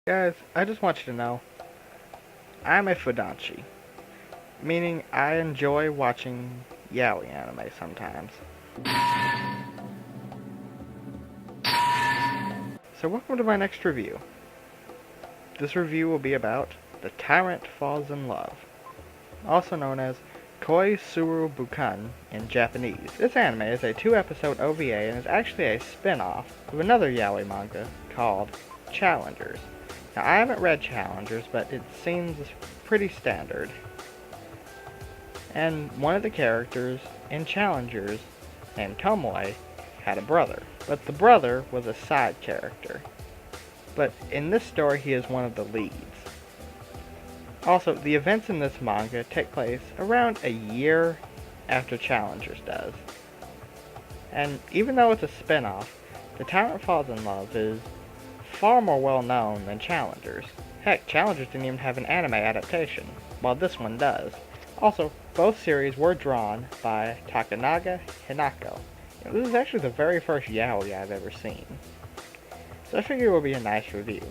Guys, I just want you to know, I'm a Fudanshi, meaning I enjoy watching Yaoi anime sometimes. So welcome to my next review. This review will be about The Tyrant Falls in Love, also known as Koi Suru Boukun in Japanese. This anime is a 2-episode OVA and is actually a spin-off of another Yaoi manga called Challengers. Now, I haven't read Challengers, but it seems pretty standard. And one of the characters in Challengers, named Tomoe, had a brother. But the brother was a side character. But in this story, he is one of the leads. Also, the events in this manga take place around a year after Challengers does. And even though it's a spin-off, The Tyrant Falls in Love is far more well known than Challengers. Heck, Challengers didn't even have an anime adaptation, while this one does. Also, both series were drawn by Takanaga Hinako. This is actually the very first yaoi I've ever seen. So I figured it would be a nice review,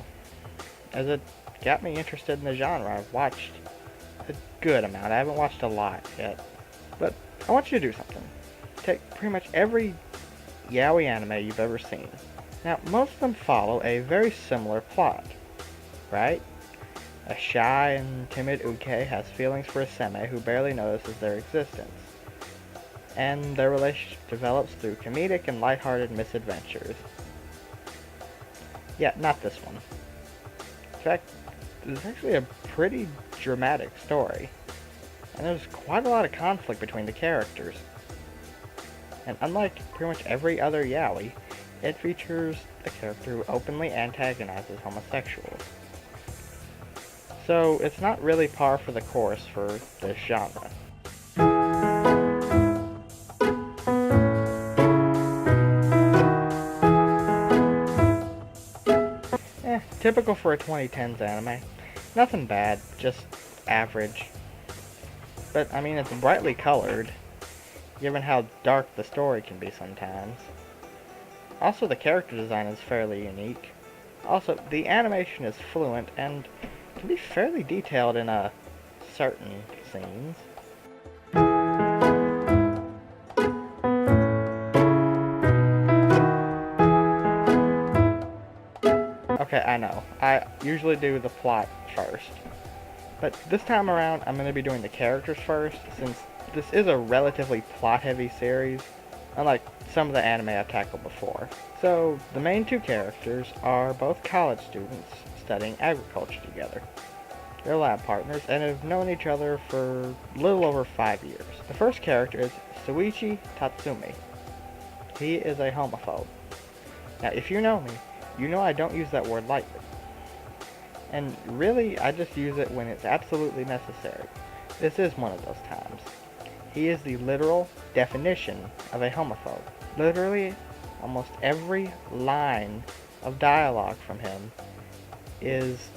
as it got me interested in the genre. I've watched a good amount. I haven't watched a lot yet, but I want you to do something. Take pretty much every yaoi anime you've ever seen. Now, most of them follow a very similar plot, right? A shy and timid uke has feelings for a seme who barely notices their existence, and their relationship develops through comedic and lighthearted misadventures. Yeah, not this one. In fact, this is actually a pretty dramatic story, and there's quite a lot of conflict between the characters. And unlike pretty much every other yaoi, it features a character who openly antagonizes homosexuals. So it's not really par for the course for this genre. Typical for a 2010s anime. Nothing bad, just average. But I mean, it's brightly colored, given how dark the story can be sometimes. Also, the character design is fairly unique. Also, the animation is fluent and can be fairly detailed in certain scenes. Okay, I know. I usually do the plot first. But this time around, I'm going to be doing the characters first, since this is a relatively plot-heavy series, unlike some of the anime I've tackled before. So, the main two characters are both college students studying agriculture together. They're lab partners and have known each other for a little over 5 years. The first character is Suichi Tatsumi. He is a homophobe. Now, if you know me, you know I don't use that word lightly. And really, I just use it when it's absolutely necessary. This is one of those times. He is the literal definition of a homophobe. Literally, almost every line of dialogue from him is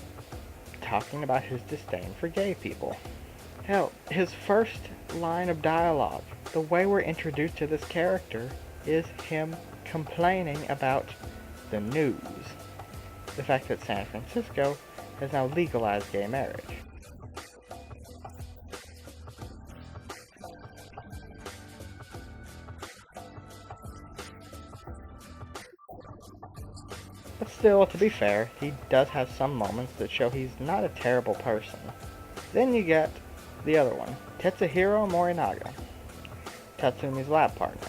talking about his disdain for gay people. Hell, his first line of dialogue, the way we're introduced to this character, is him complaining about the news. The fact that San Francisco has now legalized gay marriage. But still, to be fair, he does have some moments that show he's not a terrible person. Then you get the other one, Tetsuhiro Morinaga, Tatsumi's lab partner.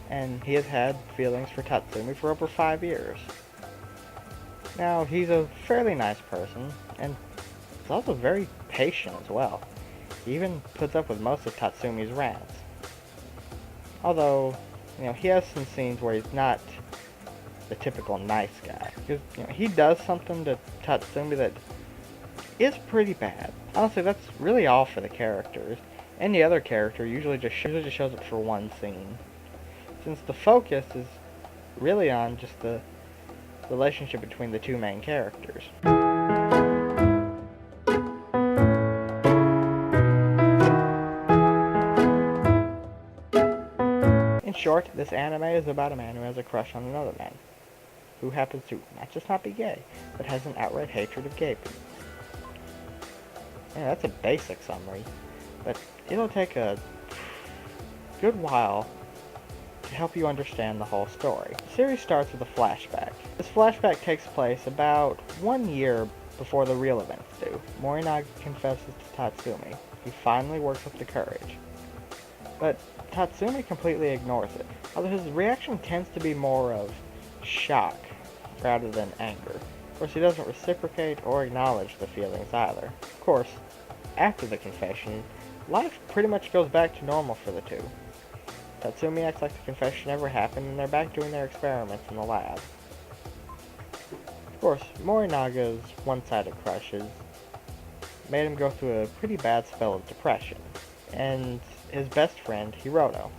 And he has had feelings for Tatsumi for over 5 years. Now, he's a fairly nice person, and he's also very patient as well. He even puts up with most of Tatsumi's rants. Although, he has some scenes where he's not the typical nice guy. Because, he does something to Tatsumi that is pretty bad. Honestly, that's really all for the characters. Any other character usually just shows up for one scene, since the focus is really on just the relationship between the two main characters. In short, this anime is about a man who has a crush on another man, who happens to not be gay, but has an outright hatred of gay people. Yeah, that's a basic summary, but it'll take a good while to help you understand the whole story. The series starts with a flashback. This flashback takes place about 1 year before the real events do. Morinaga confesses to Tatsumi. He finally works up the courage. But Tatsumi completely ignores it, although his reaction tends to be more of shock rather than anger. Of course, he doesn't reciprocate or acknowledge the feelings either. Of course, after the confession, life pretty much goes back to normal for the two. Tatsumi acts like the confession never happened, and they're back doing their experiments in the lab. Of course, Morinaga's one-sided crushes made him go through a pretty bad spell of depression, and his best friend, Hiroto,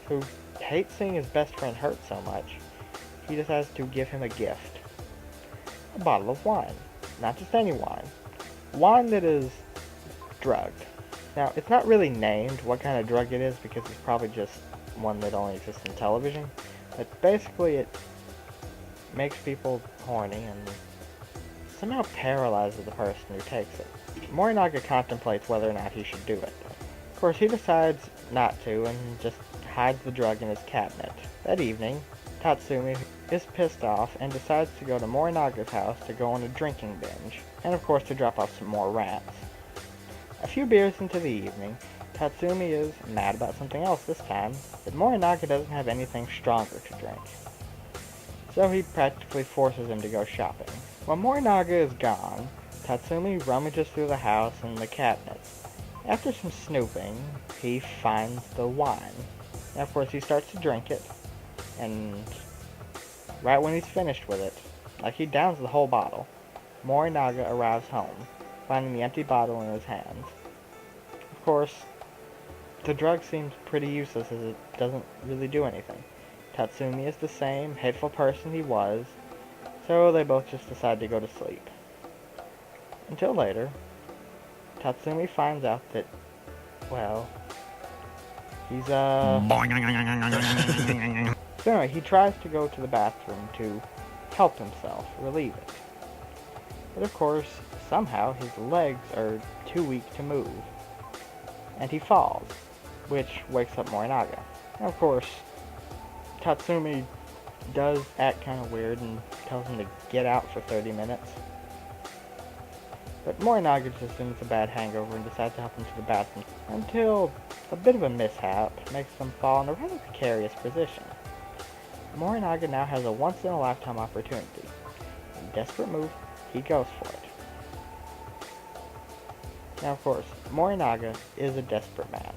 who hates seeing his best friend hurt so much, he decides to give him a gift. A bottle of wine. Not just any wine. Wine that is drugged. Now, it's not really named what kind of drug it is because it's probably just one that only exists in television, but basically it makes people horny and somehow paralyzes the person who takes it. Morinaga contemplates whether or not he should do it. Of course, he decides not to and just hides the drug in his cabinet. That evening, Tatsumi is pissed off and decides to go to Morinaga's house to go on a drinking binge, and of course to drop off some more rats. A few beers into the evening, Tatsumi is mad about something else this time, but Morinaga doesn't have anything stronger to drink. So he practically forces him to go shopping. While Morinaga is gone, Tatsumi rummages through the house and the cabinets. After some snooping, he finds the wine. And of course he starts to drink it, and right when he's finished with it, like he downs the whole bottle, Morinaga arrives home, finding the empty bottle in his hands. Of course, the drug seems pretty useless as it doesn't really do anything. Tatsumi is the same hateful person he was, so they both just decide to go to sleep. Until later, Tatsumi finds out that, well, he's So anyway, he tries to go to the bathroom to help himself, relieve it. But of course, somehow his legs are too weak to move, and he falls, which wakes up Morinaga. And of course, Tatsumi does act kind of weird and tells him to get out for 30 minutes. But Morinaga just assumes a bad hangover and decides to help him to the bathroom until a bit of a mishap makes them fall in a rather precarious position. Morinaga now has a once-in-a-lifetime opportunity. In a desperate move, he goes for it. Now, of course, Morinaga is a desperate man.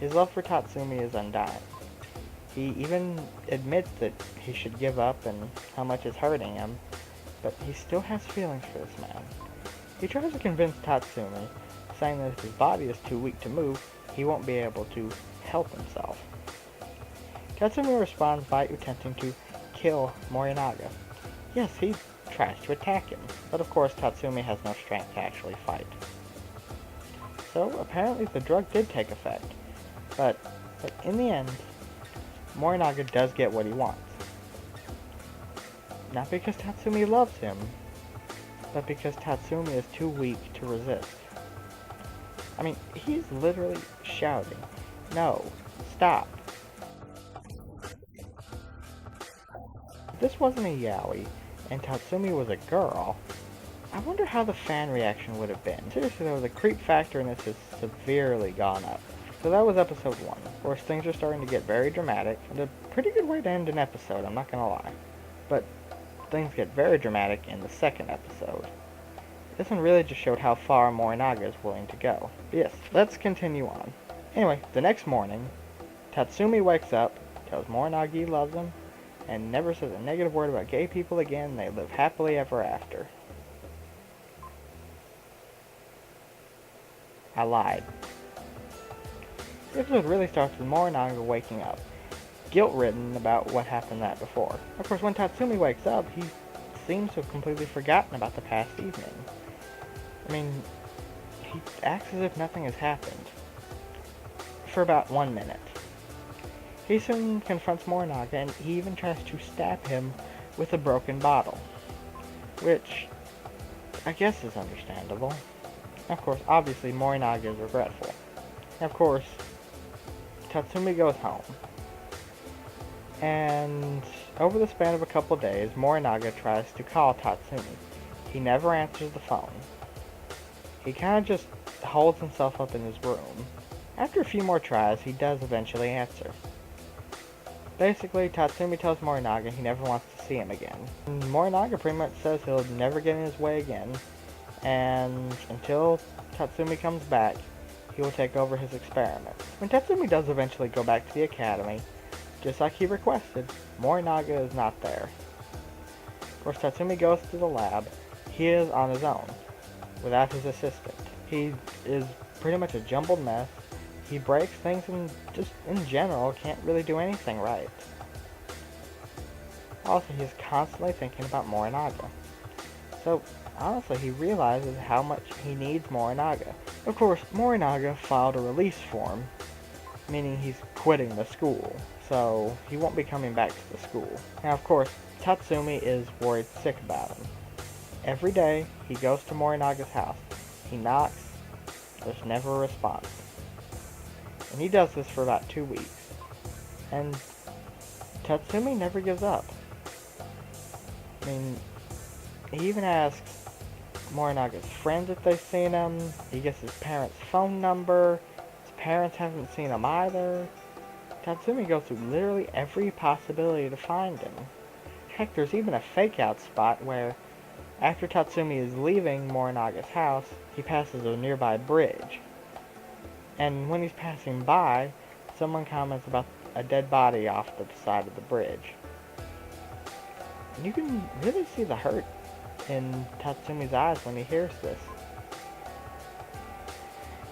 His love for Tatsumi is undying. He even admits that he should give up and how much is hurting him, but he still has feelings for this man. He tries to convince Tatsumi, saying that if his body is too weak to move, he won't be able to help himself. Tatsumi responds by attempting to kill Morinaga. Yes, he tries to attack him, but of course Tatsumi has no strength to actually fight. So apparently the drug did take effect, but in the end, Morinaga does get what he wants. Not because Tatsumi loves him, but because Tatsumi is too weak to resist. I mean, he's literally shouting, "No, stop." If this wasn't a yaoi, and Tatsumi was a girl, I wonder how the fan reaction would have been. Seriously though, the creep factor in this has severely gone up. So that was episode 1. Of course, things are starting to get very dramatic, and a pretty good way to end an episode, I'm not gonna lie. But things get very dramatic in the second episode. This one really just showed how far Morinaga is willing to go. But yes, let's continue on. Anyway, the next morning, Tatsumi wakes up, tells Morinaga he loves him, and never says a negative word about gay people again. They live happily ever after. I lied. The episode really starts with Morinaga waking up, guilt-ridden about what happened that before. Of course, when Tatsumi wakes up, he seems to have completely forgotten about the past evening. I mean, he acts as if nothing has happened. For about 1 minute. He soon confronts Morinaga and he even tries to stab him with a broken bottle, which I guess is understandable. Of course, obviously Morinaga is regretful. And of course, Tatsumi goes home. And over the span of a couple days, Morinaga tries to call Tatsumi. He never answers the phone. He kind of just holds himself up in his room. After a few more tries, he does eventually answer. Basically, Tatsumi tells Morinaga he never wants to see him again. And Morinaga pretty much says he'll never get in his way again, and until Tatsumi comes back, he will take over his experiment. When Tatsumi does eventually go back to the academy, just like he requested, Morinaga is not there. Of course, Tatsumi goes to the lab. He is on his own, without his assistant. He is pretty much a jumbled mess. He breaks things and just in general can't really do anything right. Also, he's constantly thinking about Morinaga. So, honestly, he realizes how much he needs Morinaga. Of course, Morinaga filed a release form, meaning he's quitting the school, so he won't be coming back to the school. Now, of course, Tatsumi is worried sick about him. Every day, he goes to Morinaga's house. He knocks, there's never a response. And he does this for about 2 weeks. And Tatsumi never gives up. I mean, he even asks Morinaga's friends if they've seen him. He gets his parents' phone number. His parents haven't seen him either. Tatsumi goes through literally every possibility to find him. Heck, there's even a fake-out spot where, after Tatsumi is leaving Morinaga's house, he passes a nearby bridge. And when he's passing by, someone comments about a dead body off the side of the bridge. And you can really see the hurt in Tatsumi's eyes when he hears this.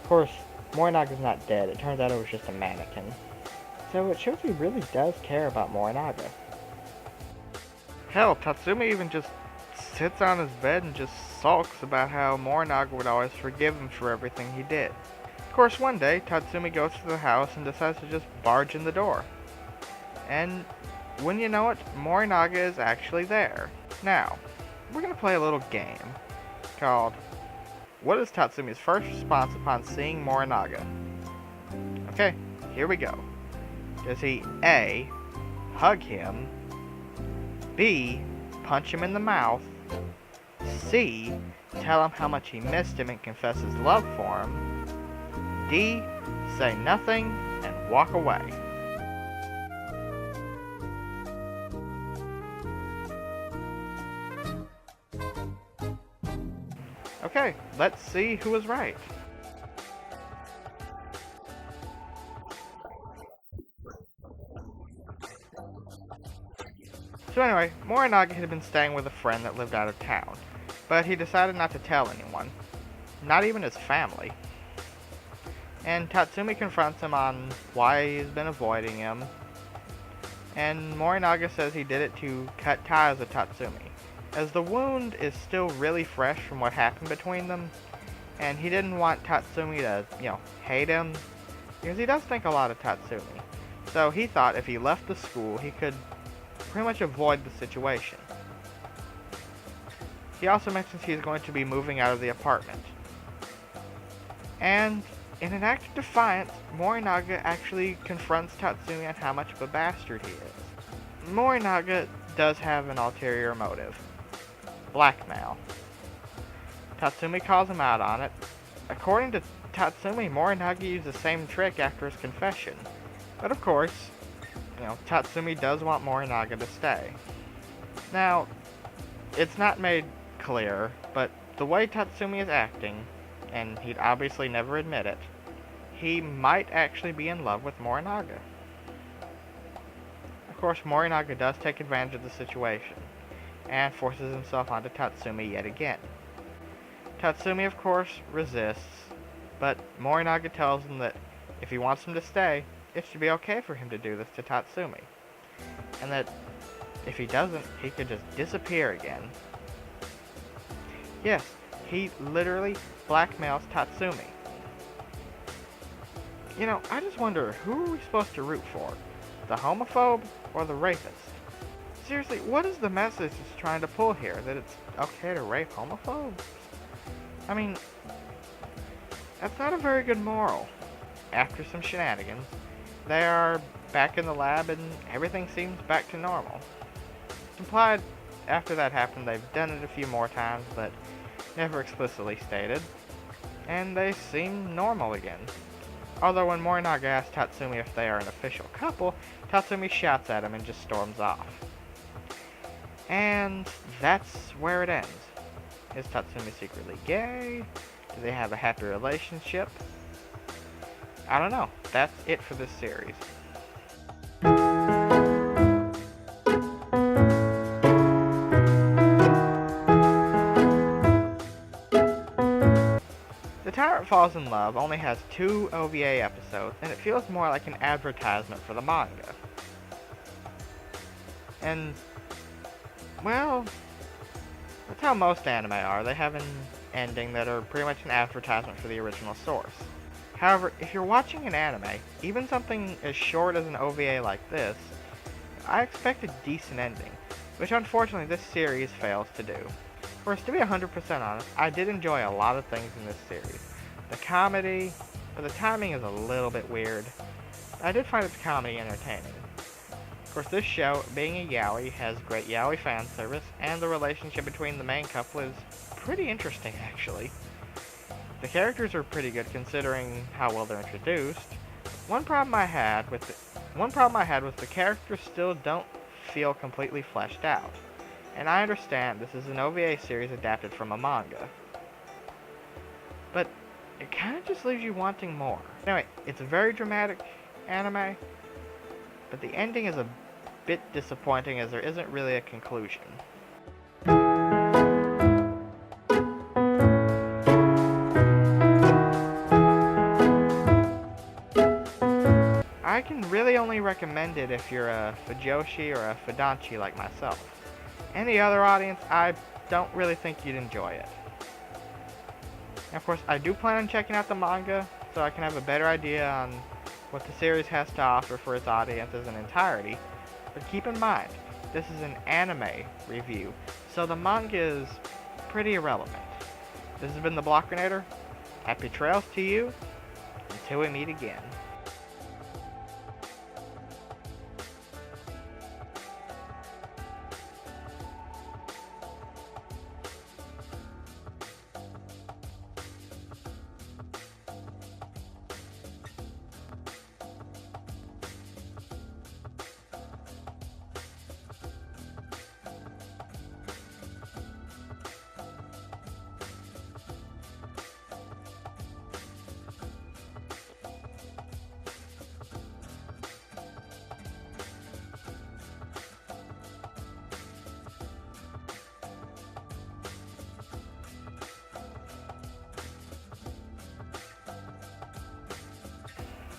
Of course, Morinaga's not dead. It turns out it was just a mannequin. So it shows he really does care about Morinaga. Hell, Tatsumi even just sits on his bed and just sulks about how Morinaga would always forgive him for everything he did. Of course, one day, Tatsumi goes to the house and decides to just barge in the door. And when you know it, Morinaga is actually there. Now, we're going to play a little game called What is Tatsumi's first response upon seeing Morinaga? Okay, here we go. Does he A, hug him, B, punch him in the mouth, C, tell him how much he missed him and confess his love for him, D, say nothing and walk away? Okay, let's see who was right. So anyway, Morinaga had been staying with a friend that lived out of town, but he decided not to tell anyone, not even his family. And Tatsumi confronts him on why he's been avoiding him, and Morinaga says he did it to cut ties with Tatsumi, as the wound is still really fresh from what happened between them, and he didn't want Tatsumi to, hate him, because he does think a lot of Tatsumi. So he thought if he left the school, he could pretty much avoid the situation. He also mentions he's going to be moving out of the apartment. And in an act of defiance, Morinaga actually confronts Tatsumi on how much of a bastard he is. Morinaga does have an ulterior motive: blackmail. Tatsumi calls him out on it. According to Tatsumi, Morinaga used the same trick after his confession. But of course, Tatsumi does want Morinaga to stay. Now, it's not made clear, but the way Tatsumi is acting, and he'd obviously never admit it, he might actually be in love with Morinaga. Of course, Morinaga does take advantage of the situation, and forces himself onto Tatsumi yet again. Tatsumi, of course, resists, but Morinaga tells him that if he wants him to stay, it should be okay for him to do this to Tatsumi, and that if he doesn't, he could just disappear again. Yes, he literally blackmails Tatsumi. I just wonder, who are we supposed to root for? The homophobe or the rapist? Seriously, what is the message it's trying to pull here? That it's okay to rape homophobes? I mean, that's not a very good moral. After some shenanigans, they are back in the lab and everything seems back to normal. It's implied after that happened they've done it a few more times, but never explicitly stated, and they seem normal again. Although when Morinaga asks Tatsumi if they are an official couple, Tatsumi shouts at him and just storms off. And that's where it ends. Is Tatsumi secretly gay? Do they have a happy relationship? I don't know. That's it for this series. The Tyrant Falls in Love only has 2 OVA episodes, and it feels more like an advertisement for the manga. And, well, that's how most anime are. They have an ending that are pretty much an advertisement for the original source. However, if you're watching an anime, even something as short as an OVA like this, I expect a decent ending, which unfortunately this series fails to do. Of course, to be 100% honest, I did enjoy a lot of things in this series. The comedy, but the timing is a little bit weird. I did find its comedy entertaining. Of course, this show, being a yaoi, has great yaoi fan service, and the relationship between the main couple is pretty interesting, actually. The characters are pretty good considering how well they're introduced. One problem I had was the characters still don't feel completely fleshed out. And I understand this is an OVA series adapted from a manga, but it kind of just leaves you wanting more. Anyway, it's a very dramatic anime, but the ending is a bit disappointing as there isn't really a conclusion. I can really only recommend it if you're a fujoshi or a fudanchi like myself. Any other audience, I don't really think you'd enjoy it. And of course, I do plan on checking out the manga, so I can have a better idea on what the series has to offer for its audience as an entirety. But keep in mind, this is an anime review, so the manga is pretty irrelevant. This has been the Blockinator. Happy trails to you, until we meet again.